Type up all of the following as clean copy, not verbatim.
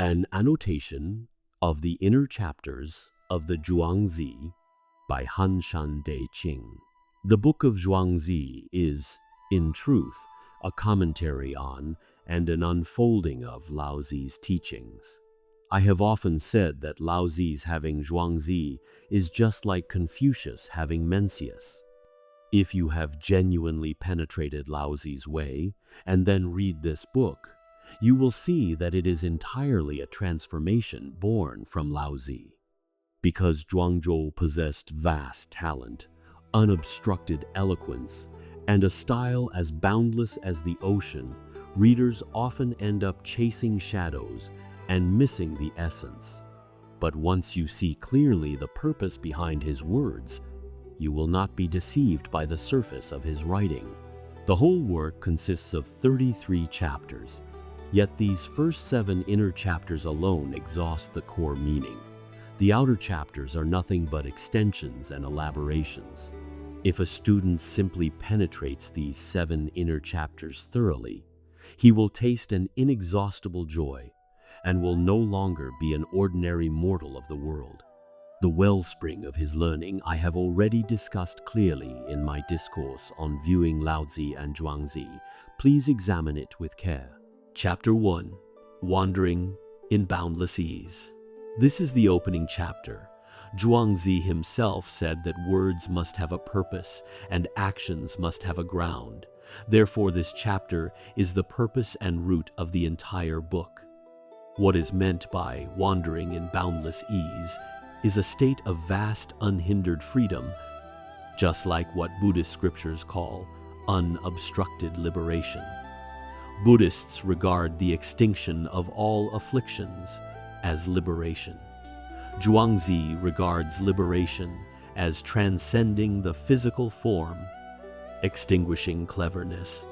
An annotation of the inner chapters of the Zhuangzi by Hanshan Deqing. The Book of Zhuangzi is, in truth, a commentary on and an unfolding of Laozi's teachings. I have often said that Laozi's having Zhuangzi is just like Confucius having Mencius. If you have genuinely penetrated Laozi's way and then read this book, you will see that it is entirely a transformation born from Laozi. Because Zhuang Zhou possessed vast talent, unobstructed eloquence, and a style as boundless as the ocean, readers often end up chasing shadows and missing the essence. But once you see clearly the purpose behind his words, you will not be deceived by the surface of his writing. The whole work consists of 33 chapters, yet these first 7 inner chapters alone exhaust the core meaning. The outer chapters are nothing but extensions and elaborations. If a student simply penetrates these 7 inner chapters thoroughly, he will taste an inexhaustible joy and will no longer be an ordinary mortal of the world. The wellspring of his learning I have already discussed clearly in my discourse on Viewing Laozi and Zhuangzi. Please examine it with care. Chapter 1. Wandering in Boundless Ease. This is the opening chapter. Zhuangzi himself said that words must have a purpose and actions must have a ground. Therefore, this chapter is the purpose and root of the entire book. What is meant by wandering in boundless ease is a state of vast, unhindered freedom, just like what Buddhist scriptures call unobstructed liberation. Buddhists regard the extinction of all afflictions as liberation. Zhuangzi regards liberation as transcending the physical form, extinguishing cleverness,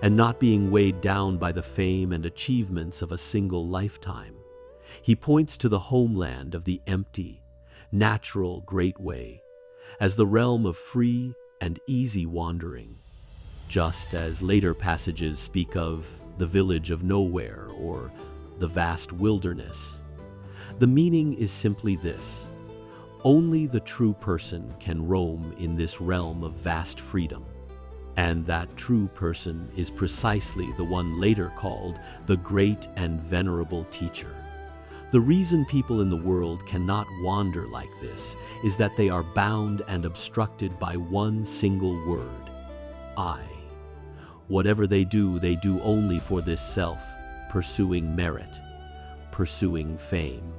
and not being weighed down by the fame and achievements of a single lifetime. He points to the homeland of the empty, natural Great Way as the realm of free and easy wandering, just as later passages speak of the village of nowhere or the vast wilderness. The meaning is simply this: only the true person can roam in this realm of vast freedom, and that true person is precisely the one later called the great and venerable teacher. The reason people in the world cannot wander like this is that they are bound and obstructed by one single word: I. Whatever they do only for this self, pursuing merit, pursuing fame.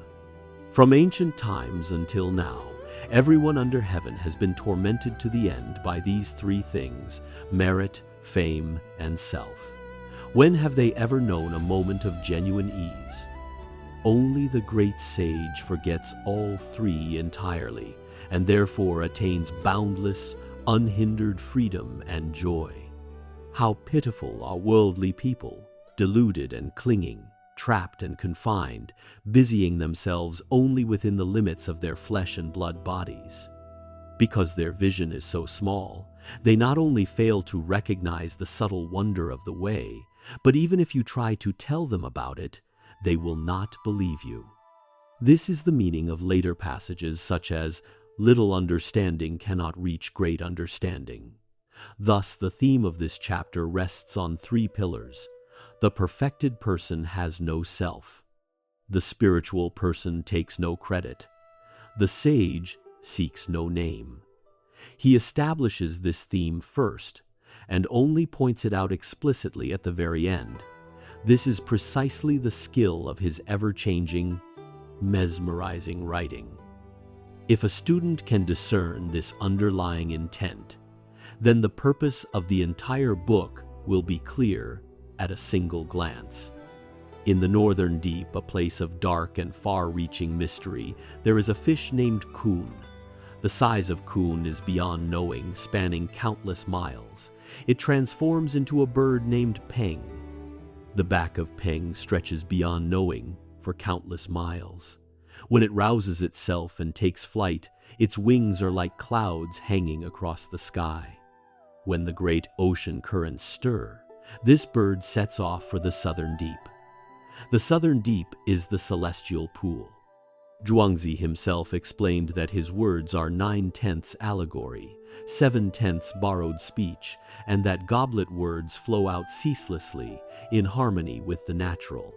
From ancient times until now, everyone under heaven has been tormented to the end by these 3 things: merit, fame, and self. When have they ever known a moment of genuine ease? Only the great sage forgets all 3 entirely, and therefore attains boundless, unhindered freedom and joy. How pitiful are worldly people, deluded and clinging, trapped and confined, busying themselves only within the limits of their flesh and blood bodies. Because their vision is so small, they not only fail to recognize the subtle wonder of the way, but even if you try to tell them about it, they will not believe you. This is the meaning of later passages such as, "Little understanding cannot reach great understanding." Thus, the theme of this chapter rests on 3 pillars. The perfected person has no self. The spiritual person takes no credit. The sage seeks no name. He establishes this theme first, and only points it out explicitly at the very end. This is precisely the skill of his ever-changing, mesmerizing writing. If a student can discern this underlying intent, then the purpose of the entire book will be clear at a single glance. In the northern deep, a place of dark and far-reaching mystery, there is a fish named Kun. The size of Kun is beyond knowing, spanning countless miles. It transforms into a bird named Peng. The back of Peng stretches beyond knowing for countless miles. When it rouses itself and takes flight, its wings are like clouds hanging across the sky. When the great ocean currents stir, this bird sets off for the southern deep. The southern deep is the celestial pool. Zhuangzi himself explained that his words are 9/10 allegory, 7/10 borrowed speech, and that goblet words flow out ceaselessly in harmony with the natural.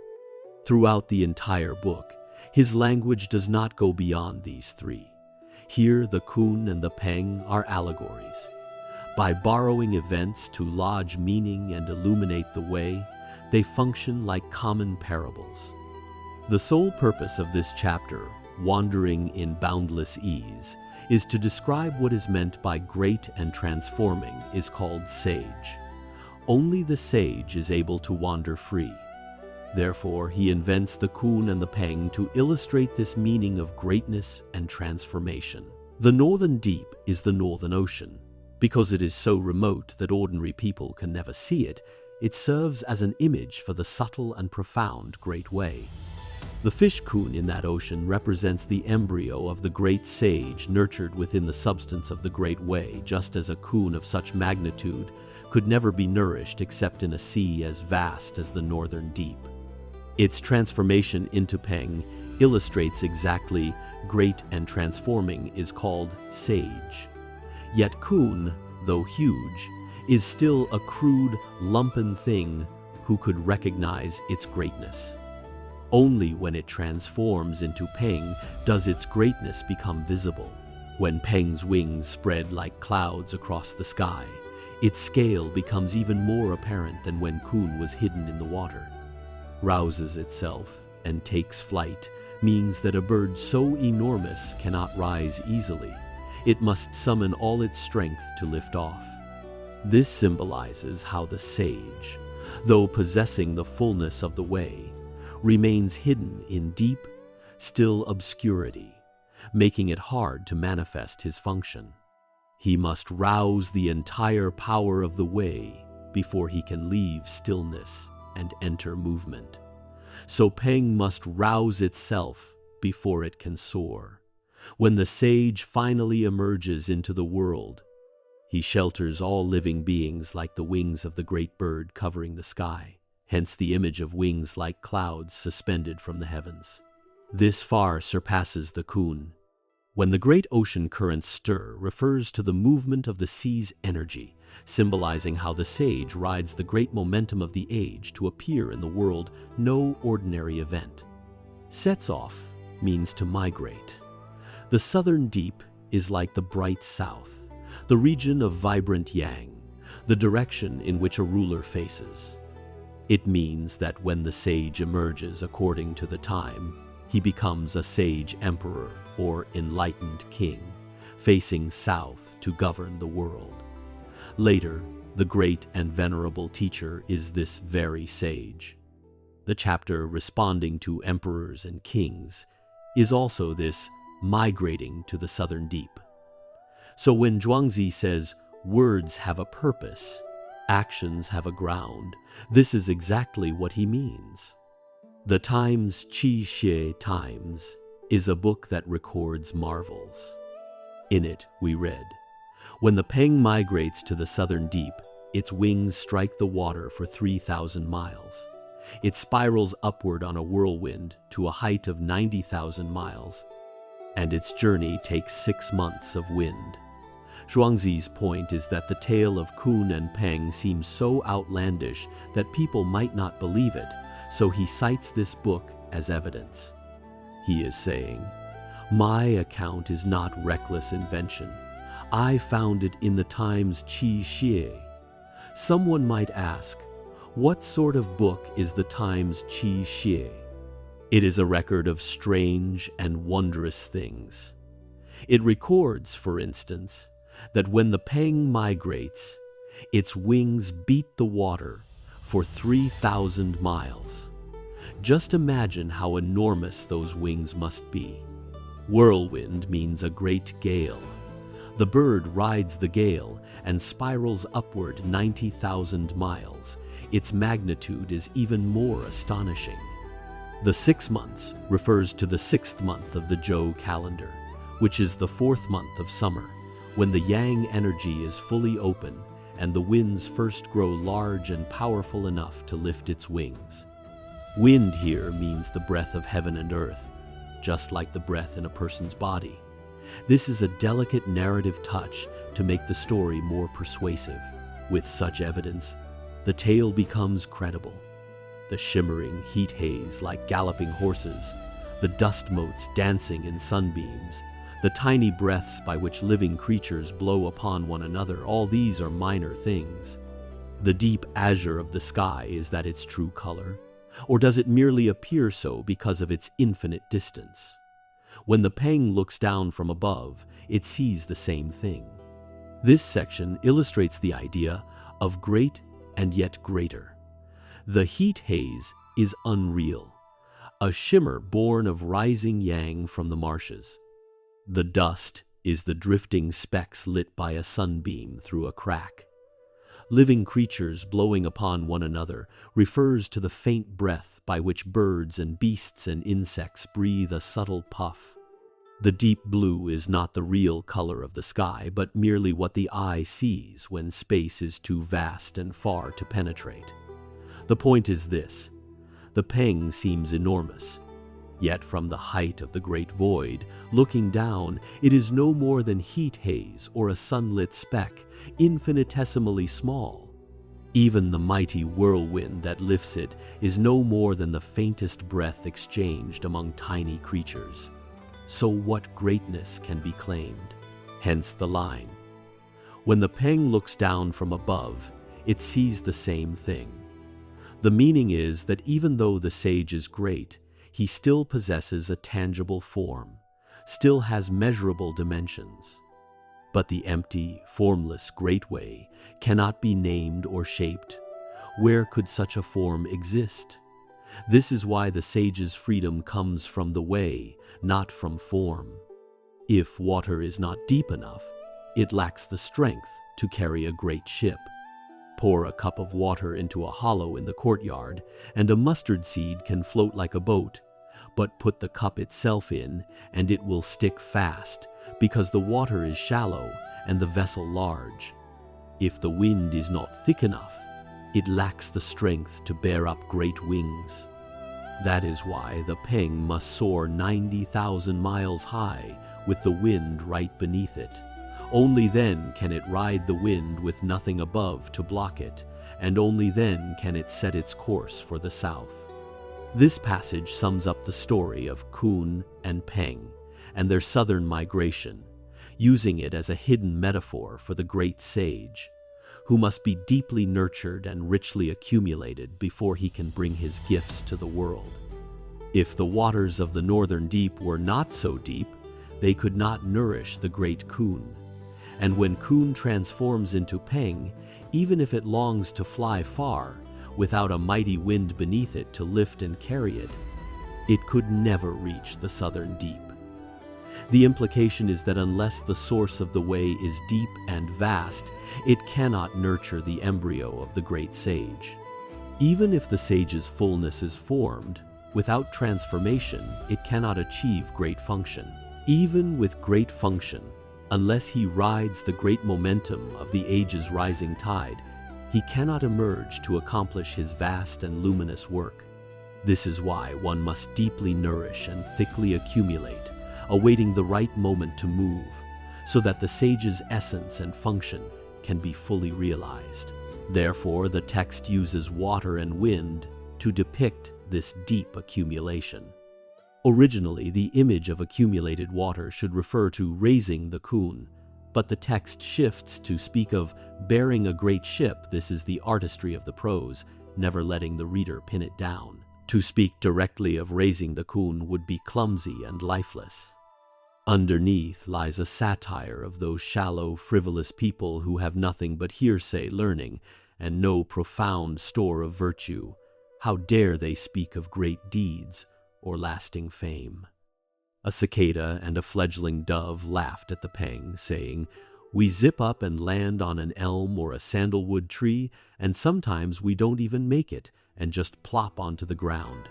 Throughout the entire book, his language does not go beyond these three. Here, the kun and the peng are allegories. By borrowing events to lodge meaning and illuminate the way, they function like common parables. The sole purpose of this chapter, Wandering in Boundless Ease, is to describe what is meant by great and transforming is called sage. Only the sage is able to wander free. Therefore, he invents the kun and the peng to illustrate this meaning of greatness and transformation. The northern deep is the northern ocean. Because it is so remote that ordinary people can never see it, it serves as an image for the subtle and profound Great Way. The fish kun in that ocean represents the embryo of the great sage nurtured within the substance of the Great Way, just as a kun of such magnitude could never be nourished except in a sea as vast as the northern deep. Its transformation into peng illustrates exactly great and transforming is called sage. Yet kun, though huge, is still a crude, lumpen thing who could recognize its greatness. Only when it transforms into peng does its greatness become visible. When peng's wings spread like clouds across the sky, its scale becomes even more apparent than when kun was hidden in the water. Rouses itself and takes flight means that a bird so enormous cannot rise easily. It must summon all its strength to lift off. This symbolizes how the sage, though possessing the fullness of the way, remains hidden in deep, still obscurity, making it hard to manifest his function. He must rouse the entire power of the way before he can leave stillness and enter movement. So peng must rouse itself before it can soar. When the sage finally emerges into the world, he shelters all living beings like the wings of the great bird covering the sky. Hence the image of wings like clouds suspended from the heavens. This far surpasses the kun. When the great ocean currents stir refers to the movement of the sea's energy, symbolizing how the sage rides the great momentum of the age to appear in the world, no ordinary event. Sets off means to migrate. The southern deep is like the bright south, the region of vibrant yang, the direction in which a ruler faces. It means that when the sage emerges according to the time, he becomes a sage emperor or enlightened king, facing south to govern the world. Later, the great and venerable teacher is this very sage. The chapter responding to emperors and kings is also this migrating to the southern deep. So when Zhuangzi says, words have a purpose, actions have a ground, this is exactly what he means. The Times Qi Xie Times is a book that records marvels. In it we read, when the peng migrates to the southern deep, its wings strike the water for 3,000 miles. It spirals upward on a whirlwind to a height of 90,000 miles, and its journey takes 6 months of wind. Zhuangzi's point is that the tale of kun and peng seems so outlandish that people might not believe it, so he cites this book as evidence. He is saying, my account is not reckless invention. I found it in the Times Qi Xie. Someone might ask, what sort of book is the Times Qi Xie? It is a record of strange and wondrous things. It records, for instance, that when the peng migrates, its wings beat the water for 3,000 miles. Just imagine how enormous those wings must be. Whirlwind means a great gale. The bird rides the gale and spirals upward 90,000 miles. Its magnitude is even more astonishing. The 6 months refers to the 6th month of the Zhou calendar, which is the 4th month of summer, when the yang energy is fully open and the winds first grow large and powerful enough to lift its wings. Wind here means the breath of heaven and earth, just like the breath in a person's body. This is a delicate narrative touch to make the story more persuasive. With such evidence, the tale becomes credible. The shimmering heat haze like galloping horses, the dust motes dancing in sunbeams, the tiny breaths by which living creatures blow upon one another, all these are minor things. The deep azure of the sky, is that its true color? Or does it merely appear so because of its infinite distance? When the Peng looks down from above, it sees the same thing. This section illustrates the idea of great and yet greater. The heat haze is unreal, a shimmer born of rising yang from the marshes. The dust is the drifting specks lit by a sunbeam through a crack. Living creatures blowing upon one another refers to the faint breath by which birds and beasts and insects breathe a subtle puff. The deep blue is not the real color of the sky, but merely what the eye sees when space is too vast and far to penetrate. The point is this: the Peng seems enormous, yet from the height of the great void, looking down, it is no more than heat haze or a sunlit speck, infinitesimally small. Even the mighty whirlwind that lifts it is no more than the faintest breath exchanged among tiny creatures. So what greatness can be claimed? Hence the line: when the Peng looks down from above, it sees the same thing. The meaning is that even though the sage is great, he still possesses a tangible form, still has measurable dimensions. But the empty, formless great way cannot be named or shaped. Where could such a form exist? This is why the sage's freedom comes from the way, not from form. If water is not deep enough, it lacks the strength to carry a great ship. Pour a cup of water into a hollow in the courtyard, and a mustard seed can float like a boat. But put the cup itself in, and it will stick fast, because the water is shallow and the vessel large. If the wind is not thick enough, it lacks the strength to bear up great wings. That is why the Peng must soar 90,000 miles high with the wind right beneath it. Only then can it ride the wind with nothing above to block it, and only then can it set its course for the south. This passage sums up the story of Kun and Peng and their southern migration, using it as a hidden metaphor for the great sage, who must be deeply nurtured and richly accumulated before he can bring his gifts to the world. If the waters of the northern deep were not so deep, they could not nourish the great Kun. And when Kun transforms into Peng, even if it longs to fly far, without a mighty wind beneath it to lift and carry it, it could never reach the southern deep. The implication is that unless the source of the way is deep and vast, it cannot nurture the embryo of the great sage. Even if the sage's fullness is formed, without transformation, it cannot achieve great function. Even with great function, unless he rides the great momentum of the age's rising tide, he cannot emerge to accomplish his vast and luminous work. This is why one must deeply nourish and thickly accumulate, awaiting the right moment to move, so that the sage's essence and function can be fully realized. Therefore, the text uses water and wind to depict this deep accumulation. Originally, the image of accumulated water should refer to raising the Kun, but the text shifts to speak of bearing a great ship. This is the artistry of the prose, never letting the reader pin it down. To speak directly of raising the Kun would be clumsy and lifeless. Underneath lies a satire of those shallow, frivolous people who have nothing but hearsay learning and no profound store of virtue. How dare they speak of great deeds or lasting fame? A cicada and a fledgling dove laughed at the Peng, saying, "We zip up and land on an elm or a sandalwood tree, and sometimes we don't even make it and just plop onto the ground.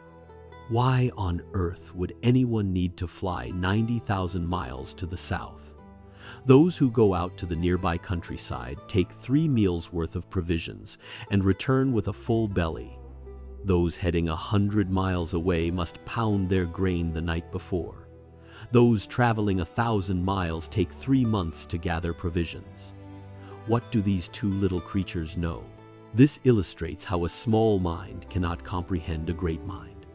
Why on earth would anyone need to fly 90,000 miles to the south? Those who go out to the nearby countryside take 3 meals worth of provisions and return with a full belly. Those heading 100 miles away must pound their grain the night before. Those traveling 1,000 miles take 3 months to gather provisions. What do these two little creatures know? This illustrates how a small mind cannot comprehend a great mind.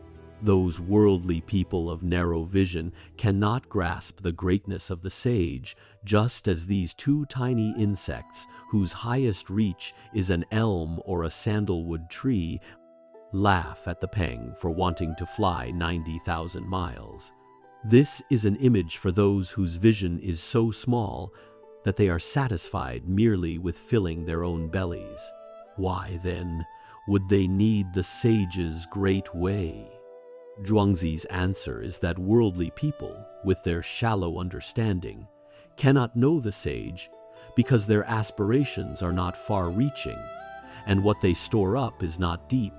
Those worldly people of narrow vision cannot grasp the greatness of the sage, just as these two tiny insects, whose highest reach is an elm or a sandalwood tree, laugh at the peng for wanting to fly 90,000 miles. This is an image for those whose vision is so small that they are satisfied merely with filling their own bellies. Why, then, would they need the sage's great way? Zhuangzi's answer is that worldly people, with their shallow understanding, cannot know the sage because their aspirations are not far-reaching, and what they store up is not deep.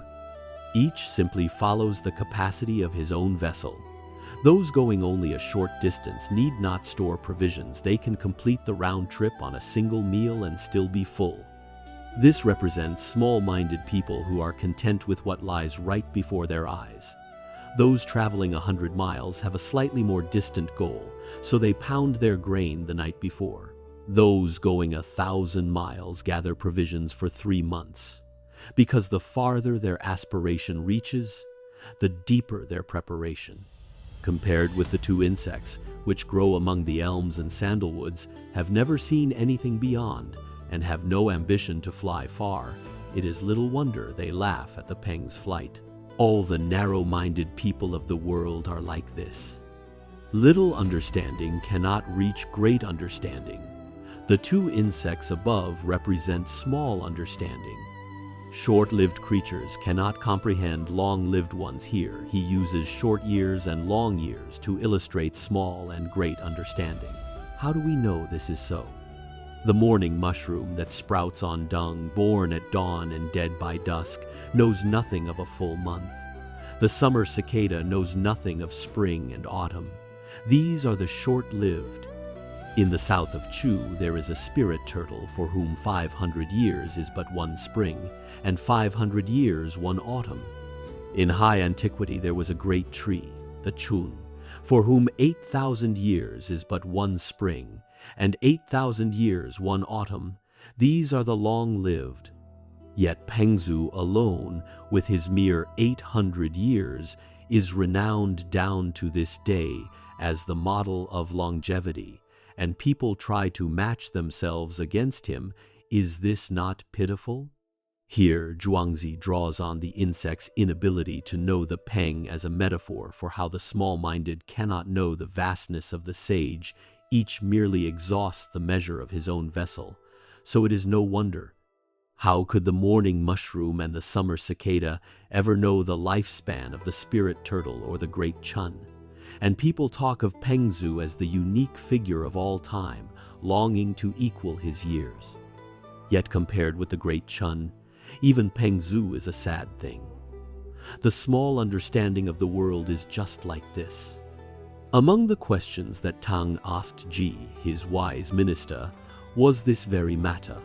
Each simply follows the capacity of his own vessel. Those going only a short distance need not store provisions. They can complete the round trip on a single meal and still be full. This represents small-minded people who are content with what lies right before their eyes. Those traveling 100 miles have a slightly more distant goal, so they pound their grain the night before. Those going 1,000 miles gather provisions for 3 months, because the farther their aspiration reaches, the deeper their preparation. Compared with the two insects, which grow among the elms and sandalwoods, have never seen anything beyond, and have no ambition to fly far, it is little wonder they laugh at the peng's flight. All the narrow-minded people of the world are like this. Little understanding cannot reach great understanding. The two insects above represent small understanding. Short-lived creatures cannot comprehend long-lived ones here. He uses short years and long years to illustrate small and great understanding. How do we know this is so? The morning mushroom that sprouts on dung, born at dawn and dead by dusk, knows nothing of a full month. The summer cicada knows nothing of spring and autumn. These are the short-lived. In the south of Chu, there is a spirit turtle for whom 500 years is but one spring, and 500 years one autumn. In high antiquity there was a great tree, the chun, for whom 8,000 years is but one spring, and 8,000 years one autumn. These are the long-lived. Yet Pengzu alone, with his mere 800 years, is renowned down to this day as the model of longevity, and people try to match themselves against him. Is this not pitiful? Here, Zhuangzi draws on the insect's inability to know the peng as a metaphor for how the small-minded cannot know the vastness of the sage. Each merely exhausts the measure of his own vessel. So it is no wonder. How could the morning mushroom and the summer cicada ever know the lifespan of the spirit turtle or the great chun? And people talk of Pengzu as the unique figure of all time, longing to equal his years. Yet compared with the great chun, even Pengzu is a sad thing. The small understanding of the world is just like this. Among the questions that Tang asked Ji, his wise minister, was this very matter.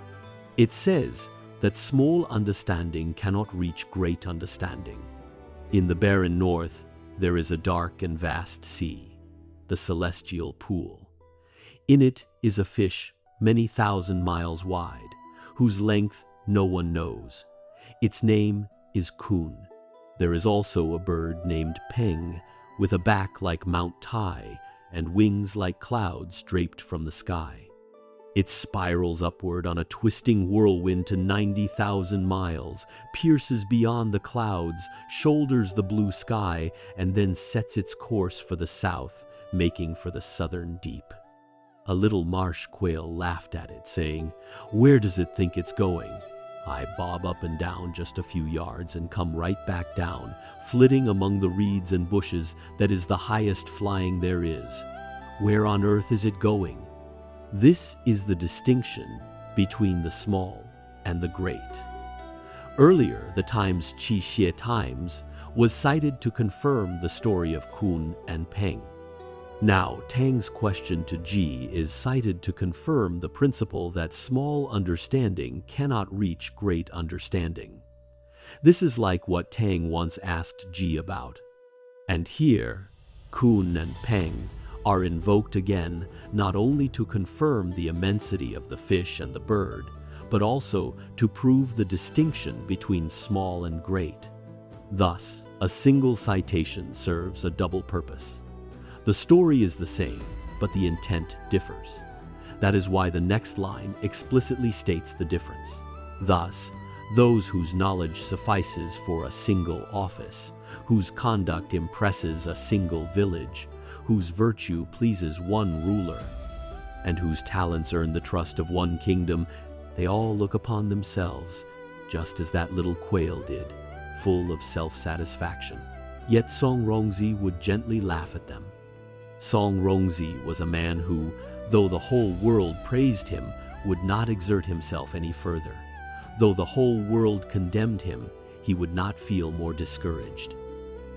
It says that small understanding cannot reach great understanding. In the barren north, there is a dark and vast sea, the celestial pool. In it is a fish many thousand miles wide, whose length no one knows. Its name is Kun. There is also a bird named Peng, with a back like Mount Tai and wings like clouds draped from the sky. It spirals upward on a twisting whirlwind to 90,000 miles, pierces beyond the clouds, shoulders the blue sky, and then sets its course for the south, making for the southern deep. A little marsh quail laughed at it, saying, "Where does it think it's going? I bob up and down just a few yards and come right back down, flitting among the reeds and bushes. That is the highest flying there is. Where on earth is it going?" This is the distinction between the small and the great. Earlier, the Times Qi Xie Times was cited to confirm the story of Kun and Peng. Now, Tang's question to Ji is cited to confirm the principle that small understanding cannot reach great understanding. This is like what Tang once asked Ji about. And here, Kun and Peng are invoked again, not only to confirm the immensity of the fish and the bird, but also to prove the distinction between small and great. Thus, a single citation serves a double purpose. The story is the same, but the intent differs. That is why the next line explicitly states the difference. Thus, those whose knowledge suffices for a single office, whose conduct impresses a single village, whose virtue pleases one ruler, and whose talents earn the trust of one kingdom, they all look upon themselves, just as that little quail did, full of self-satisfaction. Yet Zhuang Zhou would gently laugh at them. Zhuang Zhou was a man who, though the whole world praised him, would not exert himself any further. Though the whole world condemned him, he would not feel more discouraged.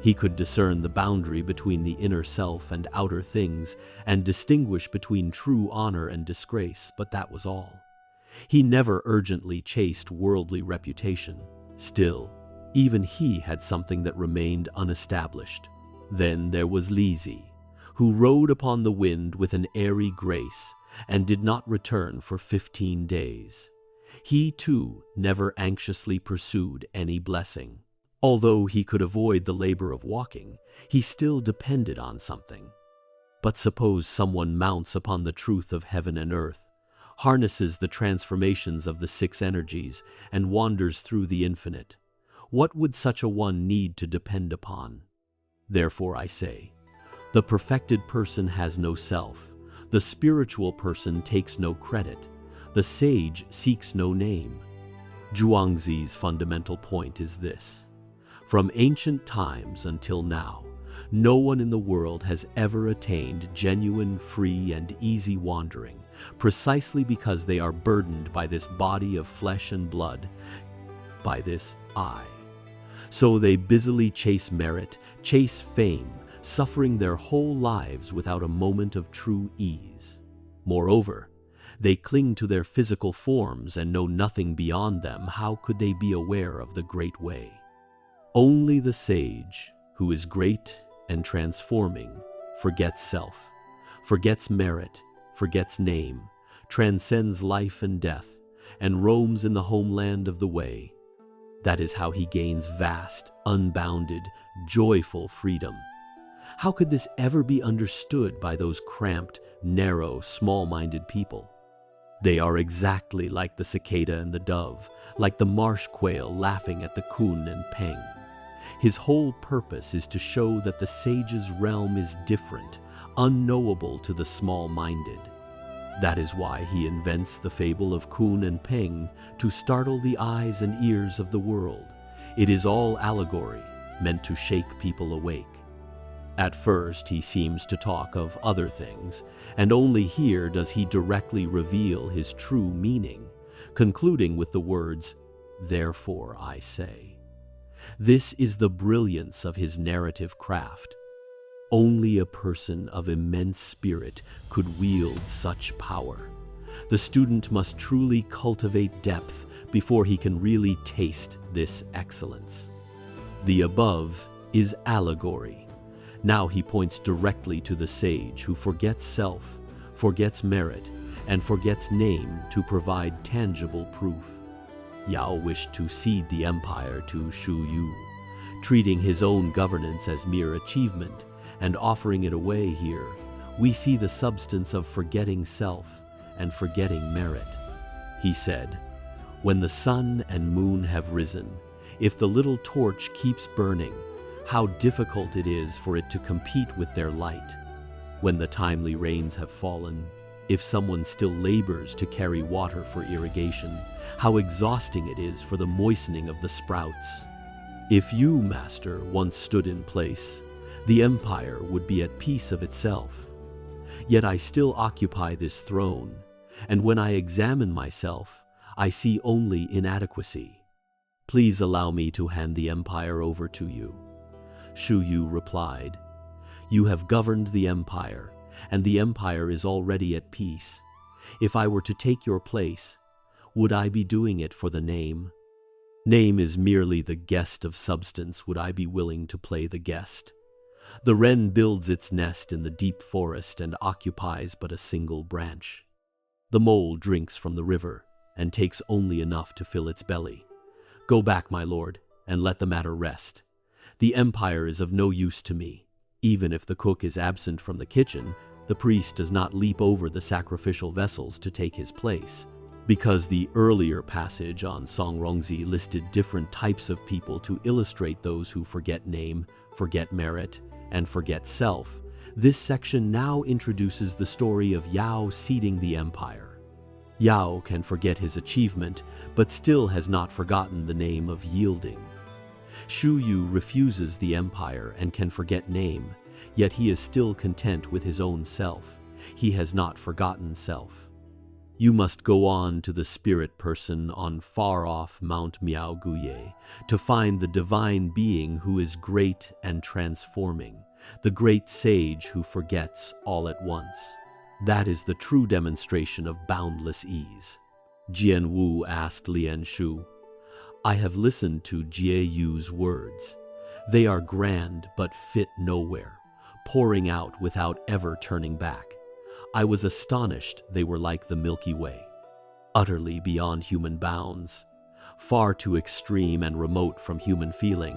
He could discern the boundary between the inner self and outer things, and distinguish between true honor and disgrace, but that was all. He never urgently chased worldly reputation. Still, even he had something that remained unestablished. Then there was Lizi, who rode upon the wind with an airy grace, and did not return for 15 days. He, too, never anxiously pursued any blessing. Although he could avoid the labor of walking, he still depended on something. But suppose someone mounts upon the truth of heaven and earth, harnesses the transformations of the 6 energies, and wanders through the infinite. What would such a one need to depend upon? Therefore I say, the perfected person has no self, the spiritual person takes no credit, the sage seeks no name. Zhuangzi's fundamental point is this. From ancient times until now, no one in the world has ever attained genuine, free, and easy wandering, precisely because they are burdened by this body of flesh and blood, by this I. So they busily chase merit, chase fame, suffering their whole lives without a moment of true ease. Moreover, they cling to their physical forms and know nothing beyond them. How could they be aware of the great way? Only the sage, who is great and transforming, forgets self, forgets merit, forgets name, transcends life and death, and roams in the homeland of the way. That is how he gains vast, unbounded, joyful freedom. How could this ever be understood by those cramped, narrow, small-minded people? They are exactly like the cicada and the dove, like the marsh quail laughing at the kun and peng. His whole purpose is to show that the sage's realm is different, unknowable to the small-minded. That is why he invents the fable of kun and peng to startle the eyes and ears of the world. It is all allegory, meant to shake people awake. At first, he seems to talk of other things, and only here does he directly reveal his true meaning, concluding with the words, "Therefore I say." This is the brilliance of his narrative craft. Only a person of immense spirit could wield such power. The student must truly cultivate depth before he can really taste this excellence. The above is allegory. Now he points directly to the sage who forgets self, forgets merit, and forgets name to provide tangible proof. Yao wished to cede the empire to Shu Yu, treating his own governance as mere achievement and offering it away here. We see the substance of forgetting self and forgetting merit. He said, "When the sun and moon have risen, if the little torch keeps burning, how difficult it is for it to compete with their light. When the timely rains have fallen, if someone still labors to carry water for irrigation, how exhausting it is for the moistening of the sprouts. If you, master, once stood in place, the empire would be at peace of itself. Yet I still occupy this throne, and when I examine myself, I see only inadequacy. Please allow me to hand the empire over to you." Shu Yu replied, "You have governed the empire, and the empire is already at peace. If I were to take your place, would I be doing it for the name? Name is merely the guest of substance. Would I be willing to play the guest? The wren builds its nest in the deep forest and occupies but a single branch. The mole drinks from the river and takes only enough to fill its belly. Go back, my lord, and let the matter rest. The empire is of no use to me. Even if the cook is absent from the kitchen, the priest does not leap over the sacrificial vessels to take his place. Because the earlier passage on Zhuangzi listed different types of people to illustrate those who forget name, forget merit, and forget self, this section now introduces the story of Yao ceding the empire. Yao can forget his achievement, but still has not forgotten the name of yielding. Shu Yu refuses the empire and can forget name, yet he is still content with his own self. He has not forgotten self. You must go on to the spirit person on far-off Mount Miaoguye to find the divine being who is great and transforming, the great sage who forgets all at once. That is the true demonstration of boundless ease. Jian Wu asked Lian Shu, I have listened to Jie Yu's words. They are grand but fit nowhere, pouring out without ever turning back. I was astonished they were like the Milky Way, utterly beyond human bounds, far too extreme and remote from human feeling.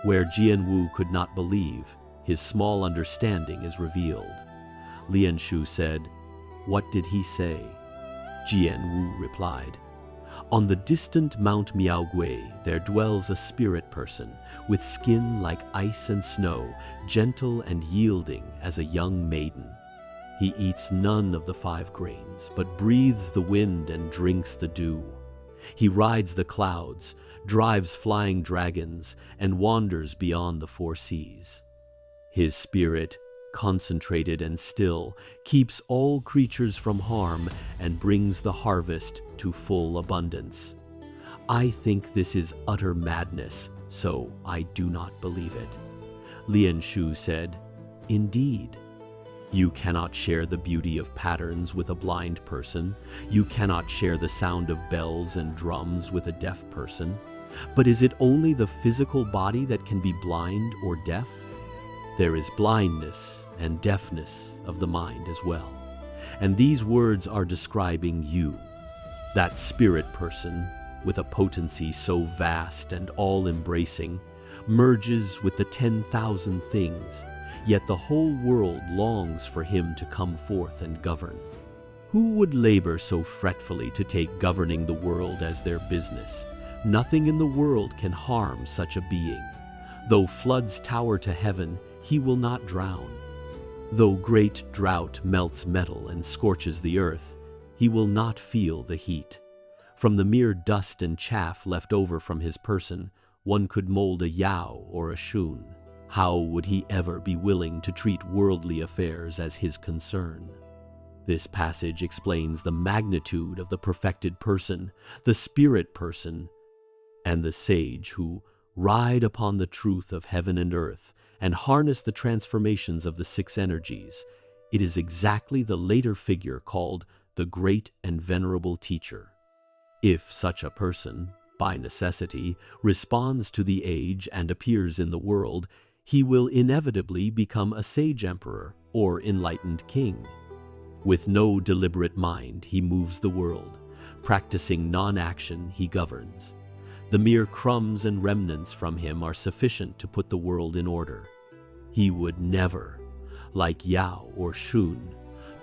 Where Jian Wu could not believe, his small understanding is revealed. Lian Shu said, What did he say? Jian Wu replied, On the distant Mount Miaogui there dwells a spirit person, with skin like ice and snow, gentle and yielding as a young maiden. He eats none of the 5 grains, but breathes the wind and drinks the dew. He rides the clouds, drives flying dragons, and wanders beyond the 4 seas. His spirit, concentrated and still, keeps all creatures from harm and brings the harvest to full abundance. I think this is utter madness, so I do not believe it. Lian Shu said, Indeed. You cannot share the beauty of patterns with a blind person. You cannot share the sound of bells and drums with a deaf person. But is it only the physical body that can be blind or deaf? There is blindness and deafness of the mind as well. And these words are describing you, that spirit person with a potency so vast and all-embracing, merges with the 10,000 things, yet the whole world longs for him to come forth and govern. Who would labor so fretfully to take governing the world as their business? Nothing in the world can harm such a being. Though floods tower to heaven, he will not drown. Though great drought melts metal and scorches the earth, he will not feel the heat. From the mere dust and chaff left over from his person, one could mold a Yao or a Shun. How would he ever be willing to treat worldly affairs as his concern? This passage explains the magnitude of the perfected person, the spirit person, and the sage who ride upon the truth of heaven and earth and harness the transformations of the 6 energies. It is exactly the later figure called the great and venerable teacher. If such a person, by necessity, responds to the age and appears in the world, he will inevitably become a sage emperor or enlightened king. With no deliberate mind, he moves the world. Practicing non-action, he governs. The mere crumbs and remnants from him are sufficient to put the world in order. He would never, like Yao or Shun,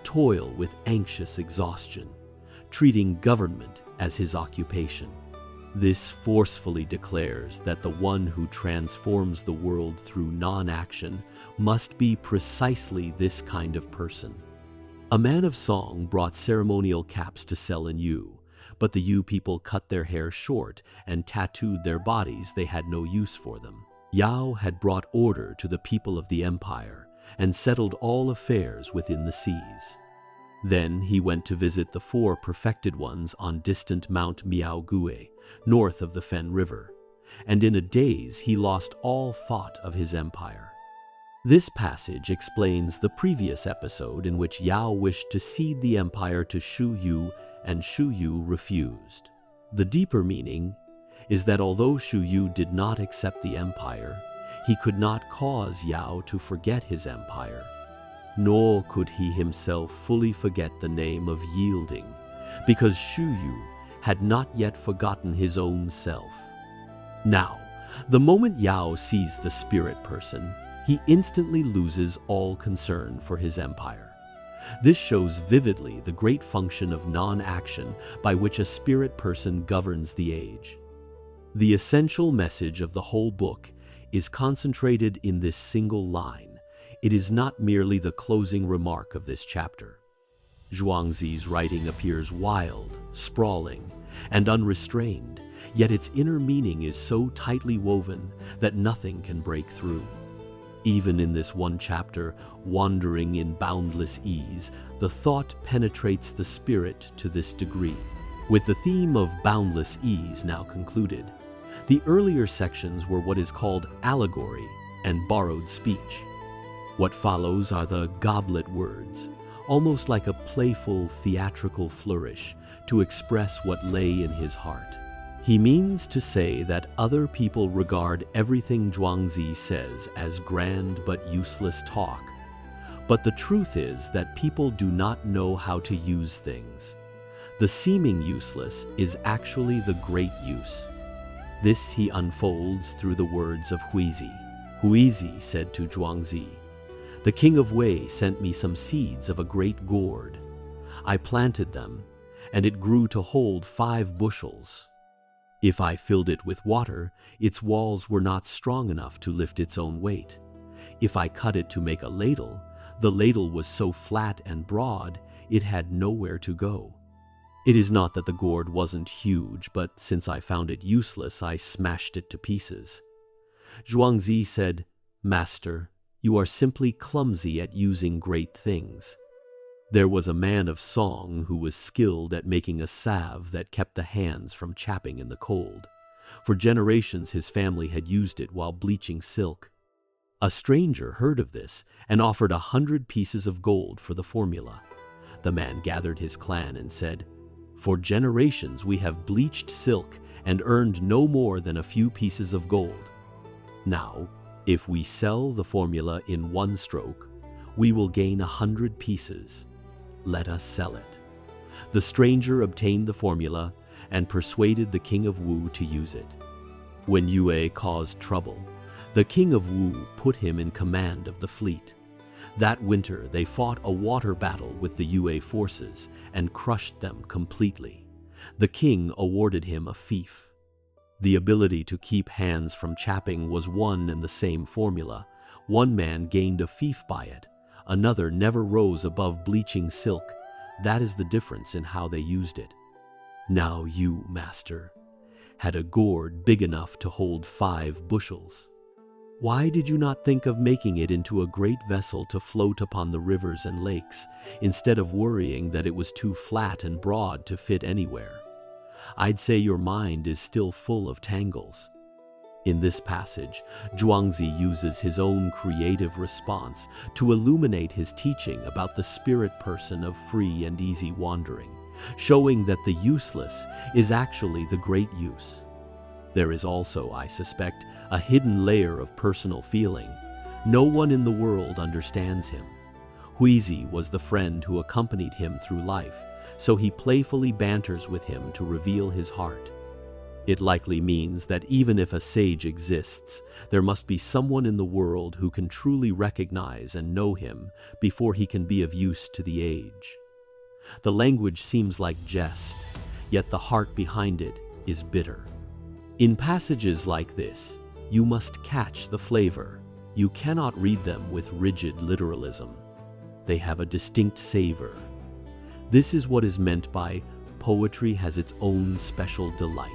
toil with anxious exhaustion, treating government as his occupation. This forcefully declares that the one who transforms the world through non-action must be precisely this kind of person. A man of song brought ceremonial caps to sell in Yu, but the Yu people cut their hair short and tattooed their bodies. They had no use for them. Yao had brought order to the people of the empire and settled all affairs within the seas. Then he went to visit the 4 perfected ones on distant Mount Miaoguye, north of the Fen River, and in a daze he lost all thought of his empire. This passage explains the previous episode in which Yao wished to cede the empire to Shu Yu and Shu Yu refused. The deeper meaning is that although Shu Yu did not accept the empire, he could not cause Yao to forget his empire, nor could he himself fully forget the name of yielding, because Shu Yu had not yet forgotten his own self. Now, the moment Yao sees the spirit person, he instantly loses all concern for his empire. This shows vividly the great function of non-action by which a spirit person governs the age. The essential message of the whole book is concentrated in this single line. It is not merely the closing remark of this chapter. Zhuangzi's writing appears wild, sprawling, and unrestrained, yet its inner meaning is so tightly woven that nothing can break through. Even in this one chapter, wandering in boundless ease, the thought penetrates the spirit to this degree. With the theme of boundless ease now concluded, the earlier sections were what is called allegory and borrowed speech. What follows are the goblet words, almost like a playful theatrical flourish to express what lay in his heart. He means to say that other people regard everything Zhuangzi says as grand but useless talk. But the truth is that people do not know how to use things. The seeming useless is actually the great use. This he unfolds through the words of Huizi. Huizi said to Zhuangzi, "The king of Wei sent me some seeds of a great gourd. I planted them, and it grew to hold 5 bushels. If I filled it with water, its walls were not strong enough to lift its own weight. If I cut it to make a ladle, the ladle was so flat and broad, it had nowhere to go. It is not that the gourd wasn't huge, but since I found it useless, I smashed it to pieces." Zhuangzi said, "Master, you are simply clumsy at using great things." There was a man of song who was skilled at making a salve that kept the hands from chapping in the cold. For generations his family had used it while bleaching silk. A stranger heard of this and offered 100 pieces of gold for the formula. The man gathered his clan and said, "For generations we have bleached silk and earned no more than a few pieces of gold. Now, if we sell the formula in 1 stroke, we will gain 100 pieces. Let us sell it." The stranger obtained the formula and persuaded the king of Wu to use it. When Yue caused trouble, the king of Wu put him in command of the fleet. That winter they fought a water battle with the Yue forces and crushed them completely. The king awarded him a fief. The ability to keep hands from chapping was one and the same formula. One man gained a fief by it. Another never rose above bleaching silk. That is the difference in how they used it. Now you, master, had a gourd big enough to hold 5 bushels. Why did you not think of making it into a great vessel to float upon the rivers and lakes, instead of worrying that it was too flat and broad to fit anywhere? I'd say your mind is still full of tangles. In this passage, Zhuangzi uses his own creative response to illuminate his teaching about the spirit person of free and easy wandering, showing that the useless is actually the great use. There is also, I suspect, a hidden layer of personal feeling. No one in the world understands him. Huizi was the friend who accompanied him through life, so he playfully banters with him to reveal his heart. It likely means that even if a sage exists, there must be someone in the world who can truly recognize and know him before he can be of use to the age. The language seems like jest, yet the heart behind it is bitter. In passages like this, you must catch the flavor. You cannot read them with rigid literalism. They have a distinct savor. This is what is meant by poetry has its own special delight.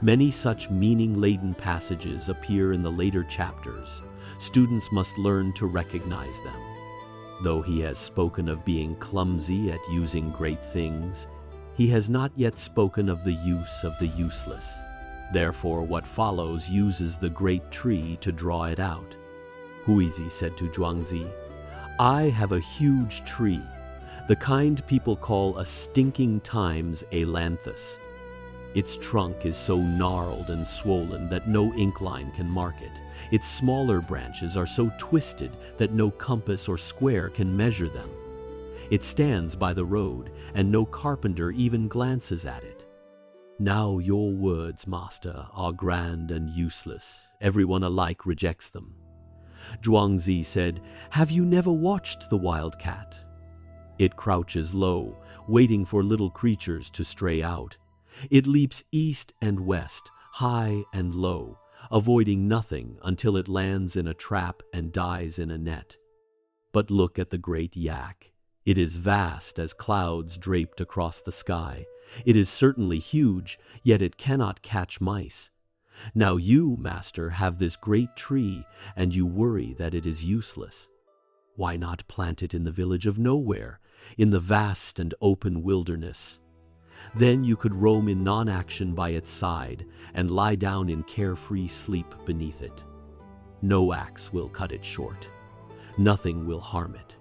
Many such meaning-laden passages appear in the later chapters. Students must learn to recognize them. Though he has spoken of being clumsy at using great things, he has not yet spoken of the use of the useless. Therefore, what follows uses the great tree to draw it out. Huizi said to Zhuangzi, "I have a huge tree, the kind people call a stinking times ailanthus. Its trunk is so gnarled and swollen that no incline can mark it. Its smaller branches are so twisted that no compass or square can measure them. It stands by the road, and no carpenter even glances at it. Now your words, master, are grand and useless. Everyone alike rejects them. Zhuangzi said, "Have you never watched the wild cat? It crouches low, waiting for little creatures to stray out. It leaps east and west, high and low, avoiding nothing until it lands in a trap and dies in a net. But look at the great yak. It is vast as clouds draped across the sky. It is certainly huge, yet it cannot catch mice. Now you, master, have this great tree, and you worry that it is useless. Why not plant it in the village of nowhere, in the vast and open wilderness? Then you could roam in non-action by its side and lie down in carefree sleep beneath it. No axe will cut it short. Nothing will harm it.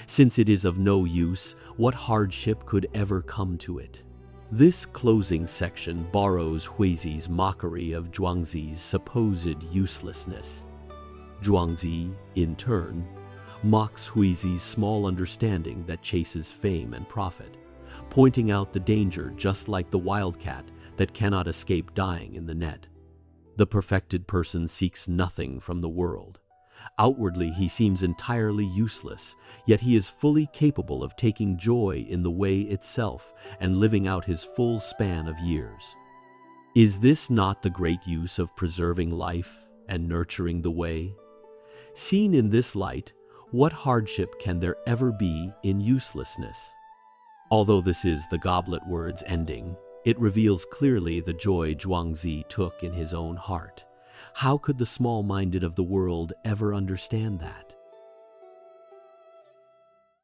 Since it is of no use, what hardship could ever come to it?" This closing section borrows Huizi's mockery of Zhuangzi's supposed uselessness. Zhuangzi, in turn, mocks Huizi's small understanding that chases fame and profit, pointing out the danger just like the wildcat that cannot escape dying in the net. The perfected person seeks nothing from the world. Outwardly, he seems entirely useless, yet he is fully capable of taking joy in the way itself and living out his full span of years. Is this not the great use of preserving life and nurturing the way? Seen in this light, what hardship can there ever be in uselessness? Although this is the goblet word's ending, it reveals clearly the joy Zhuangzi took in his own heart. How could the small-minded of the world ever understand that?